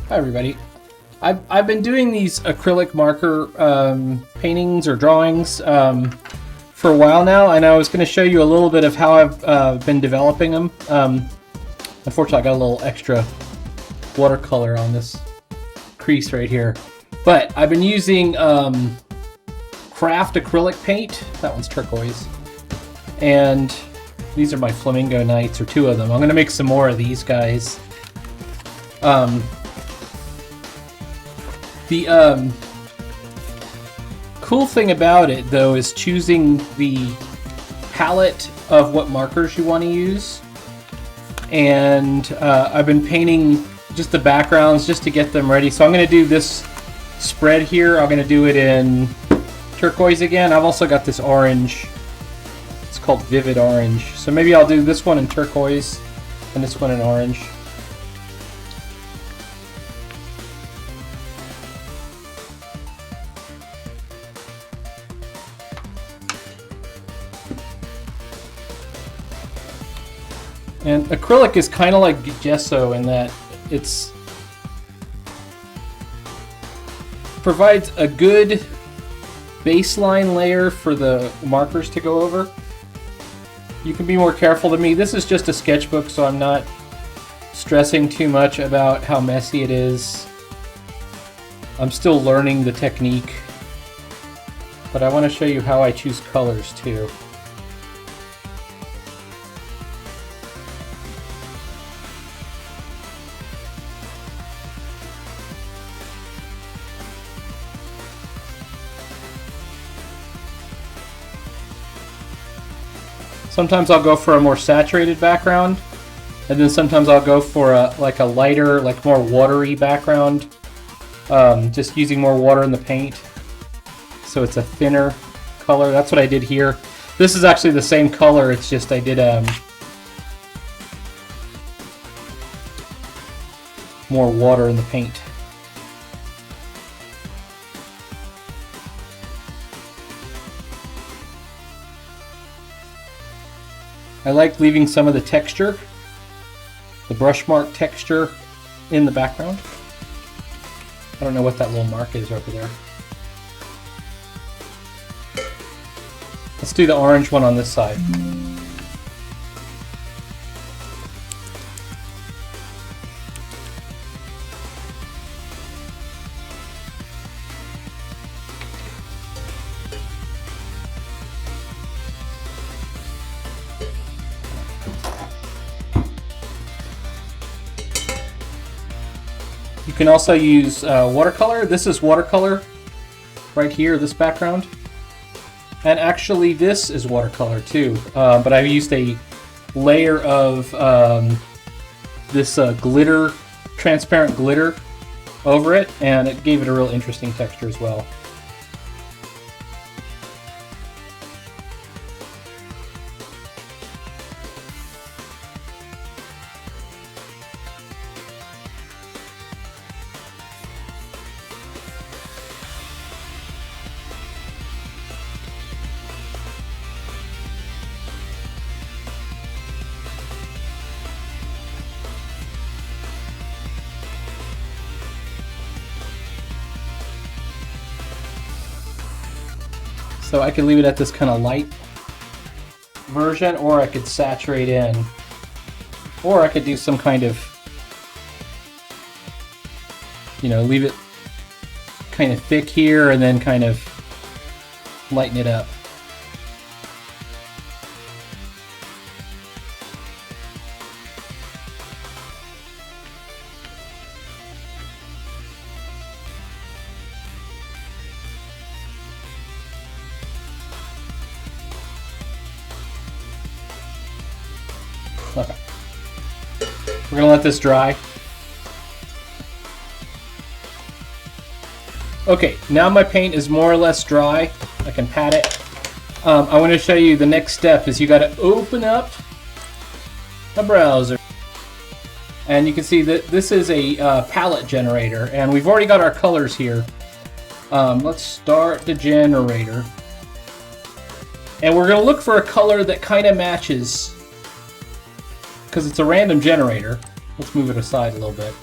Hi everybody. I've been doing these acrylic marker paintings or drawings for a while now, and I was going to show you a little bit of how I've been developing them. Unfortunately, I got a little extra watercolor on this crease right here, but I've been using craft acrylic paint. That one's turquoise, and these are my flamingo nights, or two of them. I'm going to make some more of these guys. The cool thing about it, though, is choosing the palette of what markers you want to use. And I've been painting just the backgrounds just to get them ready. So I'm going to do this spread here. I'm going to do it in turquoise again. I've also got this orange. It's called Vivid Orange. So maybe I'll do this one in turquoise and this one in orange. And acrylic is kind of like gesso in that it's provides a good baseline layer for the markers to go over. You can be more careful than me. This is just a sketchbook, so I'm not stressing too much about how messy it is. I'm still learning the technique, but I want to show you how I choose colors too. Sometimes I'll go for a more saturated background, and then sometimes I'll go for a lighter, more watery background, just using more water in the paint, so it's a thinner color. That's what I did here. This is actually the same color, it's just I did more water in the paint. I like leaving some of the texture, the brush mark texture, in the background. I don't know what that little mark is over there. Let's do the orange one on this side. You can also use watercolor. This is watercolor right here, this background. And actually this is watercolor too, but I've used a layer of this glitter, transparent glitter over it, and it gave it a real interesting texture as well. So I could leave it at this kind of light version, or I could saturate in, or I could do some kind of, leave it kind of thick here and then kind of lighten it up. Okay. We're gonna let this dry. Okay, now my paint is more or less dry. I can pat it. I want to show you the next step is you got to open up a browser. And you can see that this is a palette generator, and we've already got our colors here. Let's start the generator. And we're going to look for a color that kind of matches, because it's a random generator. Let's move it aside a little bit.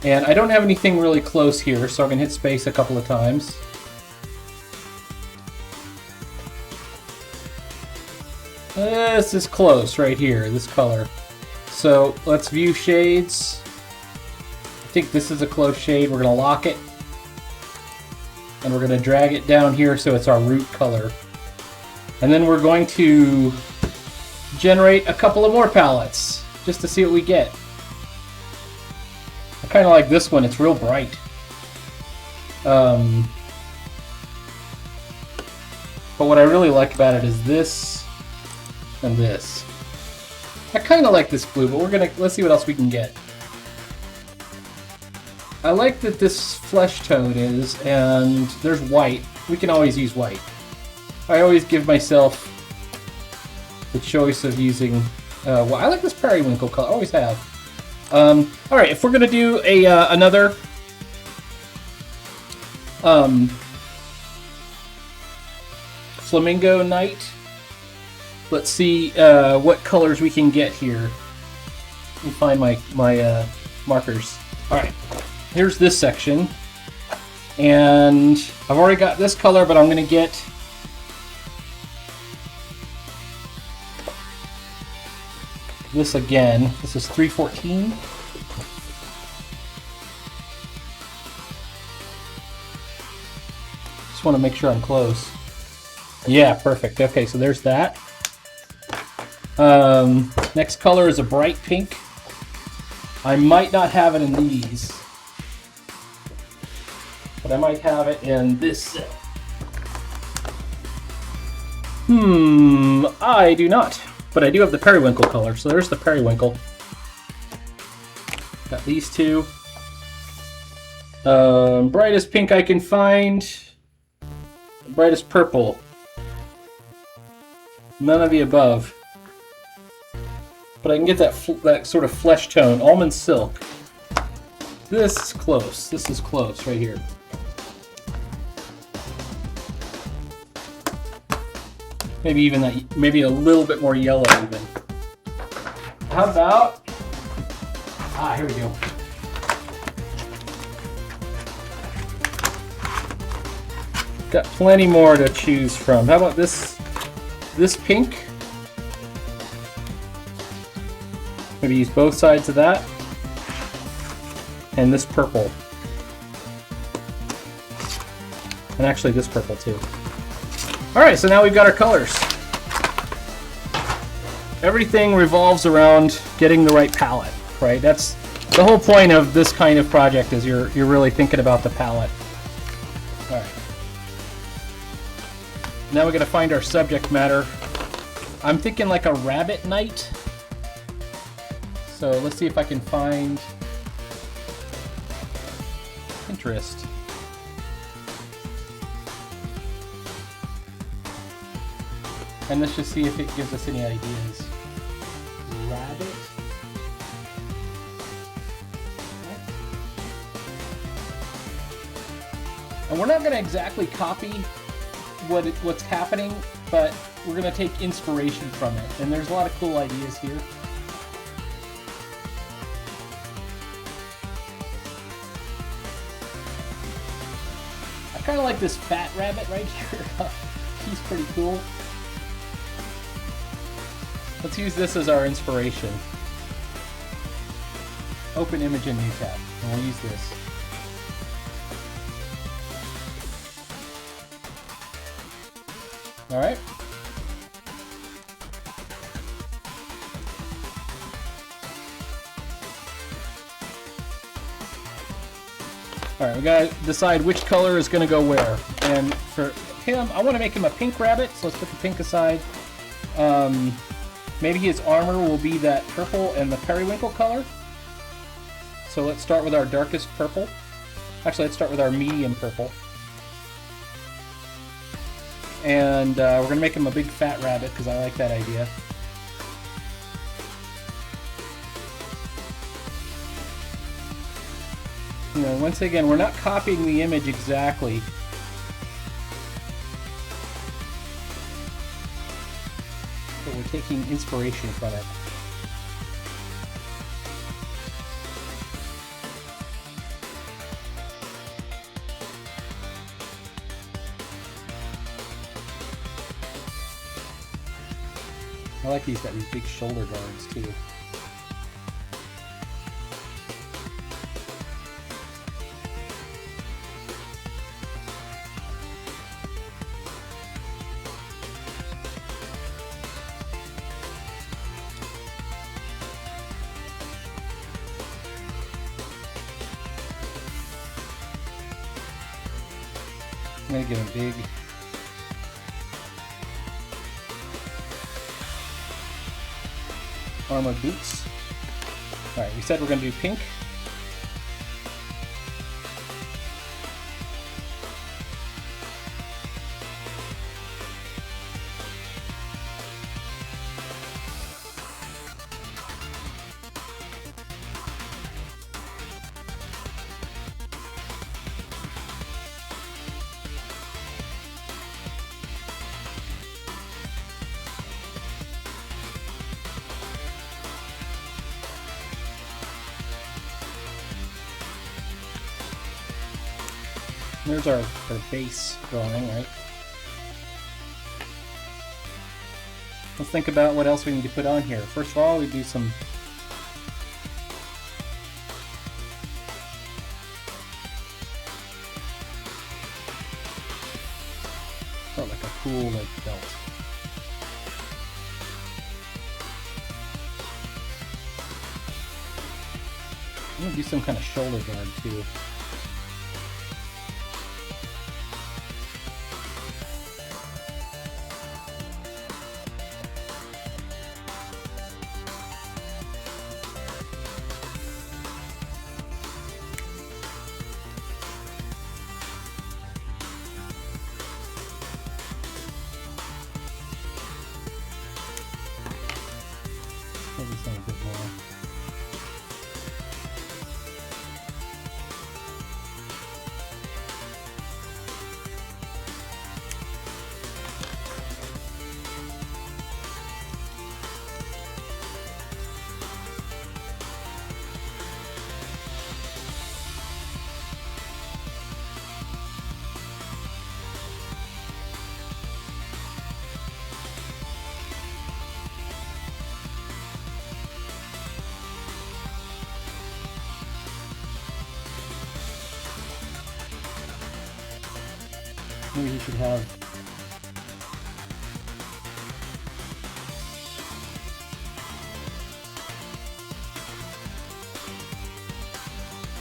And I don't have anything really close here, so I'm going to hit space a couple of times. This is close right here, this color. So let's view shades. I think this is a close shade. We're going to lock it. And we're going to drag it down here so it's our root color. And then we're going to generate a couple of more palettes just to see what we get. I kind of like this one. It's real bright. But what I really like about it is this and this. I kind of like this blue, but let's see what else we can get. I like that this flesh tone is, and there's white. We can always use white. I always give myself the choice of using. Well, I like this periwinkle color. I always have. All right, if we're gonna do another flamingo night, let's see what colors we can get here. Let me find my markers. All right, here's this section, and I've already got this color, but I'm gonna get this again. This is 314. Just want to make sure I'm close. Yeah, perfect. Okay, so there's that. Next color is a bright pink. I might not have it in these, but I might have it in this set. I do not. But I do have the periwinkle color, so there's the periwinkle. Got these two. Brightest pink I can find. Brightest purple. None of the above. But I can get that sort of flesh tone. Almond silk. This is close. This is close right here. Maybe even that. Maybe a little bit more yellow even. How about? Here we go. Got plenty more to choose from. How about this? This pink. Maybe use both sides of that. And this purple. And actually this purple too. Alright, so now we've got our colors. Everything revolves around getting the right palette, right? That's the whole point of this kind of project, is you're really thinking about the palette. Alright. Now we gotta find our subject matter. I'm thinking like a rabbit night. So let's see if I can find Pinterest. And let's just see if it gives us any ideas. Rabbit. And we're not going to exactly copy what's happening, but we're going to take inspiration from it. And there's a lot of cool ideas here. I kind of like this fat rabbit right here. He's pretty cool. Let's use this as our inspiration. Open image in new tab, and we'll use this. All right. All right, we gotta decide which color is gonna go where. And for him, I want to make him a pink rabbit, so let's put the pink aside. Maybe his armor will be that purple and the periwinkle color. So let's start with our darkest purple. Actually, let's start with our medium purple. And we're going to make him a big fat rabbit because I like that idea. You know, once again, we're not copying the image exactly. But we're taking inspiration from it. I like these, got these big shoulder guards too. I'm gonna give them big armored boots. Alright, we said we're gonna do pink. There's our base drawing, right? Let's think about what else we need to put on here. First of all, we do some like a cool belt. I'm gonna do some kind of shoulder guard too. Maybe some a bit more. Maybe he should have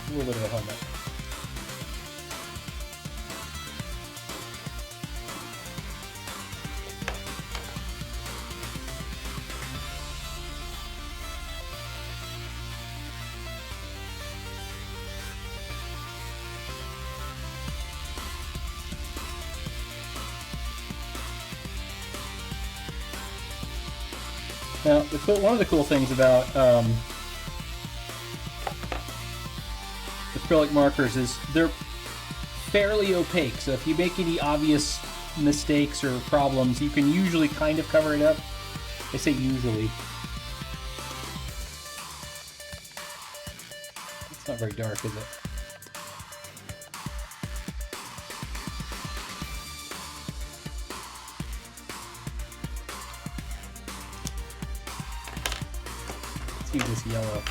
a little bit of a helmet. Now, one of the cool things about acrylic markers is they're fairly opaque, so if you make any obvious mistakes or problems, you can usually kind of cover it up. I say usually. It's not very dark, is it? Let's use this yellow.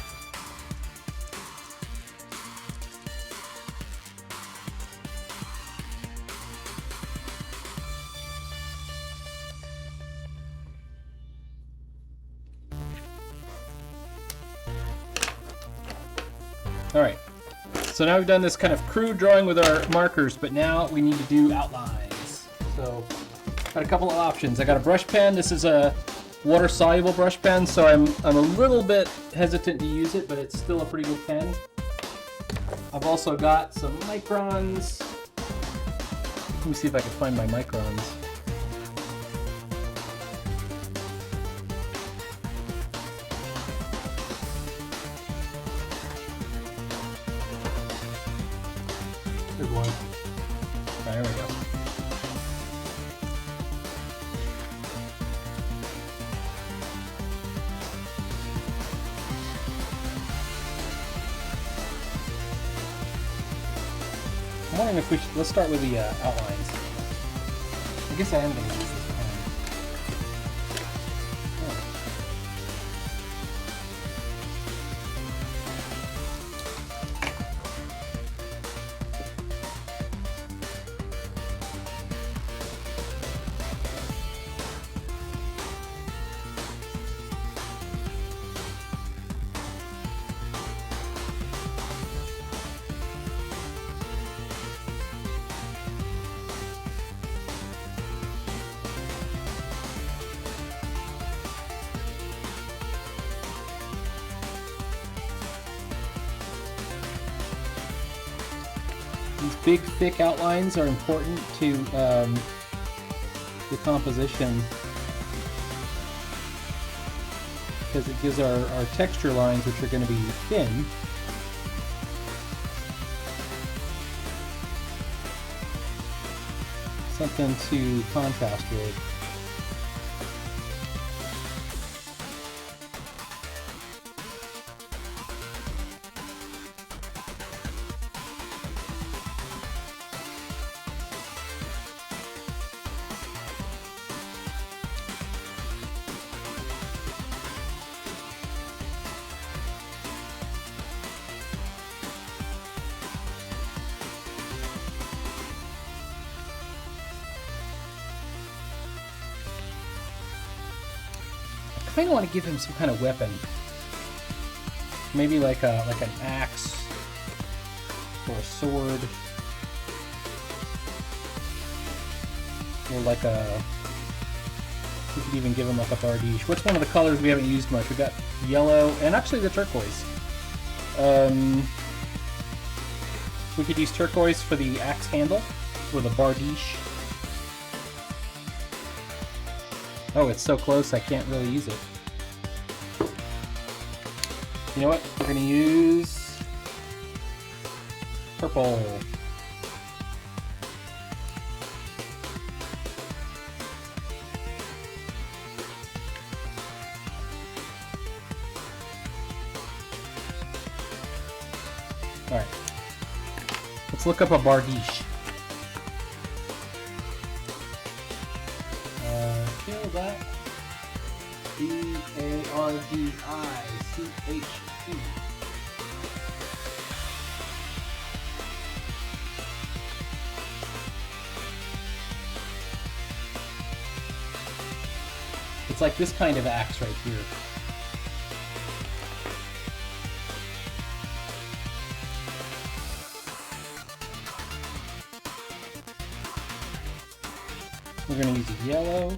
Alright, so now we've done this kind of crude drawing with our markers, but now we need to do outlines. So, got a couple of options. I got a brush pen. This is a water-soluble brush pen, so I'm a little bit hesitant to use it, but it's still a pretty good pen. I've also got some microns. Let me see if I can find my microns. There's one. There we go. I'm wondering if we should, let's start with the outlines. I guess I am going to use this pen. Oh. These big, thick outlines are important to the composition because it gives our texture lines, which are going to be thin, something to contrast with. I kind of want to give him some kind of weapon, maybe like an axe or a sword, or like we could even give him like a bardiche. What's one of the colors we haven't used much? We got yellow and actually the turquoise. We could use turquoise for the axe handle or the bardiche. Oh, it's so close I can't really use it. You know what? We're going to use purple. Alright. Let's look up a bardiche. Kill that. B-A-R-D-I-C-H-E. It's like this kind of axe right here. We're going to use yellow.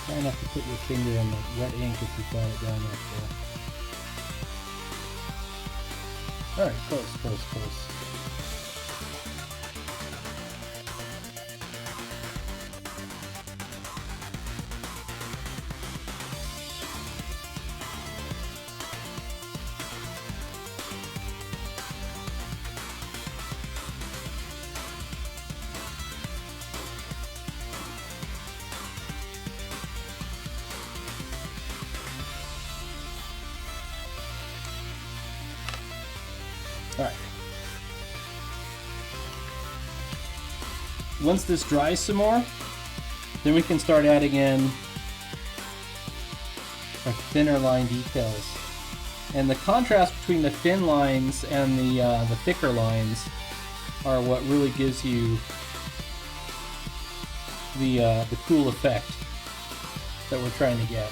Try not to put your finger in the wet ink if you've got it down like that. Alright, close, close, close. Alright. Once this dries some more, then we can start adding in our thinner line details. And the contrast between the thin lines and the thicker lines are what really gives you the cool effect that we're trying to get.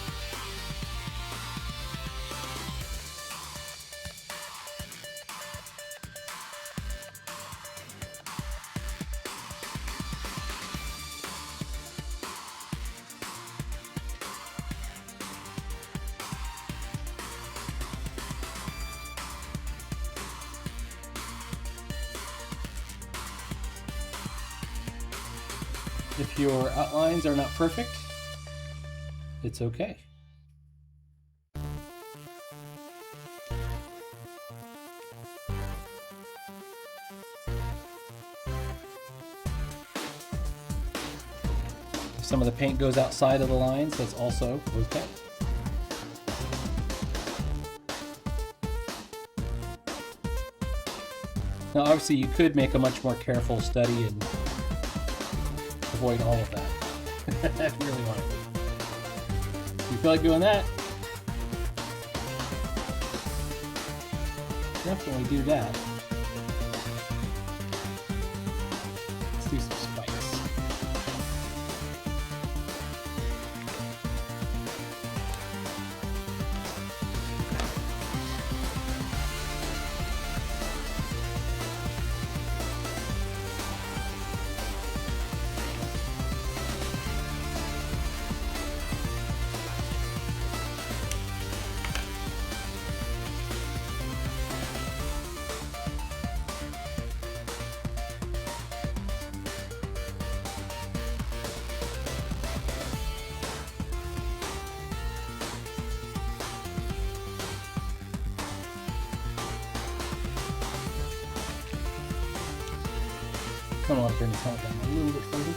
If your outlines are not perfect, it's okay. If some of the paint goes outside of the lines, that's also okay. Now obviously you could make a much more careful study and avoid all of that if you really want to. If you feel like doing that, definitely do that. Let's do some spikes. I want to bring the top down a little bit further.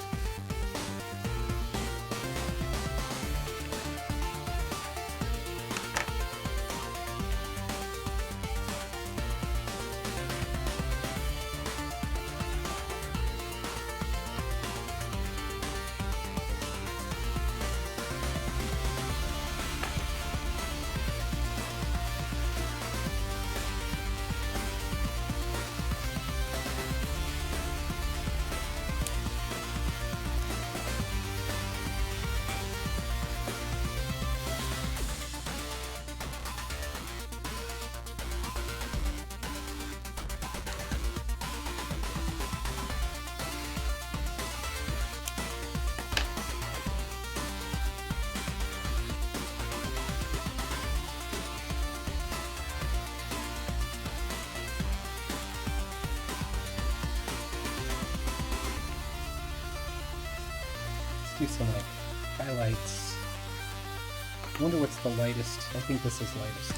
Do some like highlights. I wonder what's the lightest. I think this is lightest.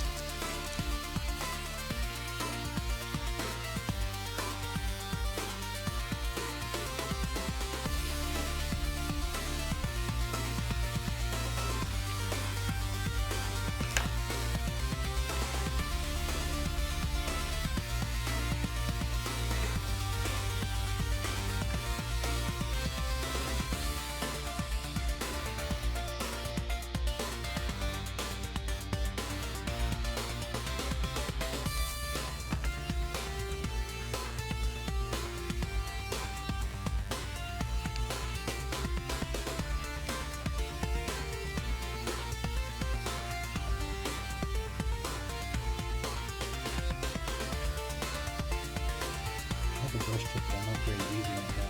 The brush tip are not very easy like that.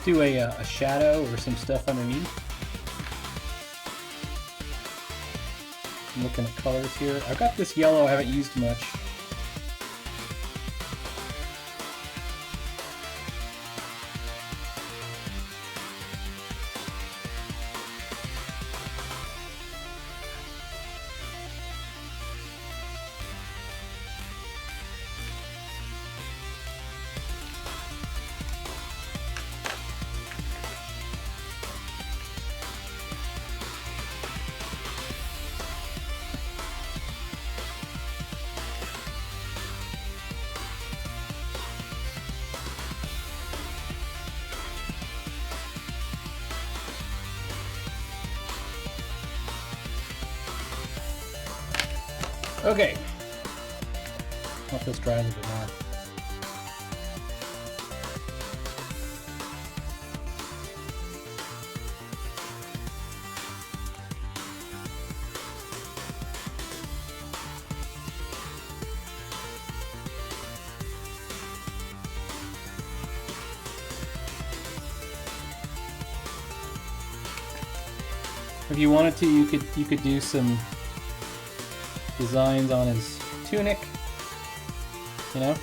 Do a shadow or some stuff underneath. I'm looking at colors here. I've got this yellow I haven't used much. Okay, let this dry a little bit more. If you wanted to, you could do some designs on his tunic, you know.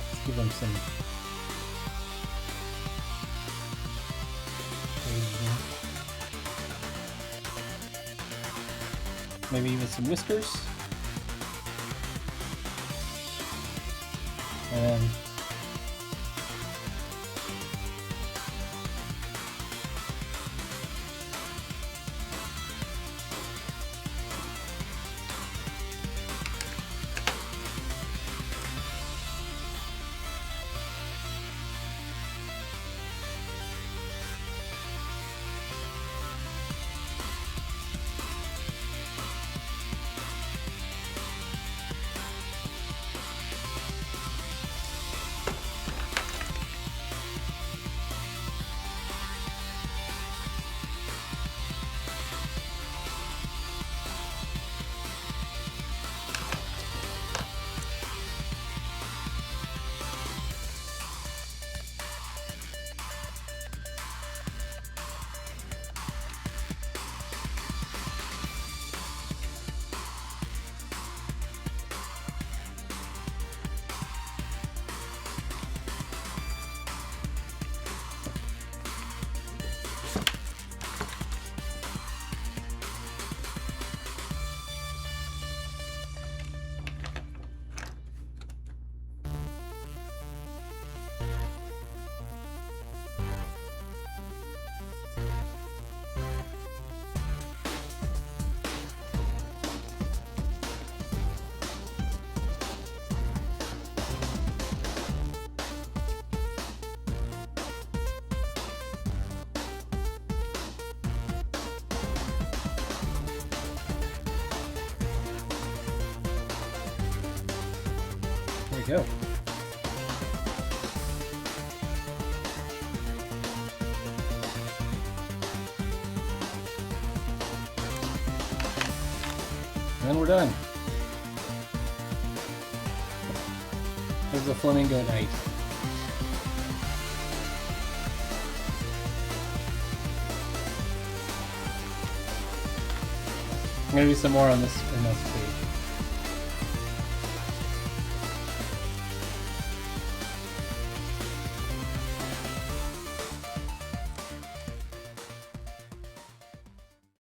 Let's give him some. Maybe even some whiskers. And there we go. And we're done. There's a flamingo knight. I'm gonna do some more on this in this page.